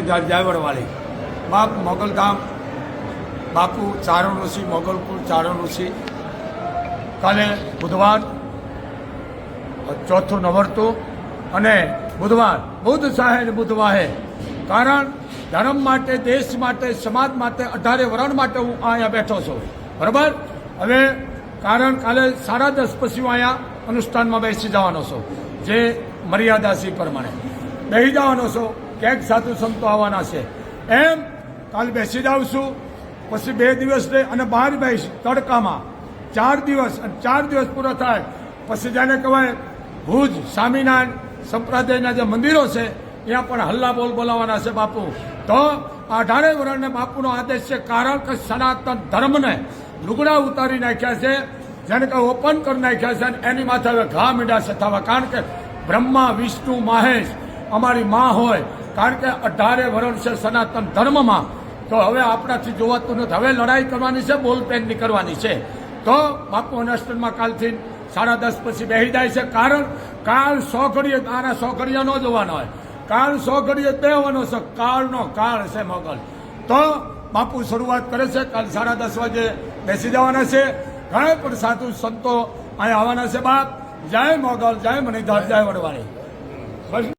મણિધાર જાયવડવાળી બાપ મોગલધામ બાપુ ચારણ ઋષિ મોગલપુર ચારણ ઋષિ કાલે બુધવાર ચોથું નવરતું અને બુધવાર બુધ સાહે બુધવાહે કારણ ધર્મ માટે દેશ માટે સમાજ માટે 18 વરણ માટે હું અહીંયા બેઠો છું બરાબર। હવે કારણ કાલે 10:30 પછી હું અહીંયા અનુષ્ઠાનમાં બેસી જવાનો છું જે મર્યાદા છે પ્રમાણે બેસી જવાનો છું ક્યાંક સાધુ સંતો આવવાના છે એમ કાલે બેસી જાઉં છું પછી 2 દિવસ રહે અને બહાર બેસી તડકામાં 4 દિવસ અને 4 દિવસ પૂરો થાય પછી જેને કહેવાય ભુજ સ્વામિનારાયણ સંપ્રદાયના જે મંદિરો છે ત્યાં પણ હલ્લા બોલ બોલાવવાના છે બાપુ। તો 18 વર્ષને બાપુનો આદેશ છે કારણ કે સનાતન ધર્મને લુગડા ઉતારી નાખ્યા છે જેને કે ઓપન કરી નાખ્યા છે અને એની માથે હવે ઘા મીંડા છે થવા કારણ કે બ્રહ્મા વિષ્ણુ મહેશ અમારી માં હોય કારણ કે 18 વર્ષ છે સનાતન ધર્મમાં। તો હવે આપણાથી જોવાતું નથી હવે લડાઈ કરવાની છે બોલપેનની કરવાની છે। તો બાપુ અનુષ્ઠાનમાં કાલથી 10:30 પછી બેસી જાય છે કારણ કાળ 100 ઘડીએ આના 100 ઘડિયા ન જોવાનો હોય કાળ 100 ઘડીએ બેહવાનો છે કાળનો કાળ છે મોગલ। તો બાપુ શરૂઆત કરે છે કાલ 10:30 વાગે બેસી જવાના છે ઘણા પણ સાધુ સંતો અહીંયા આવવાના છે બાપ। જય મોગલ જય મણિધાર જય વડવાળી।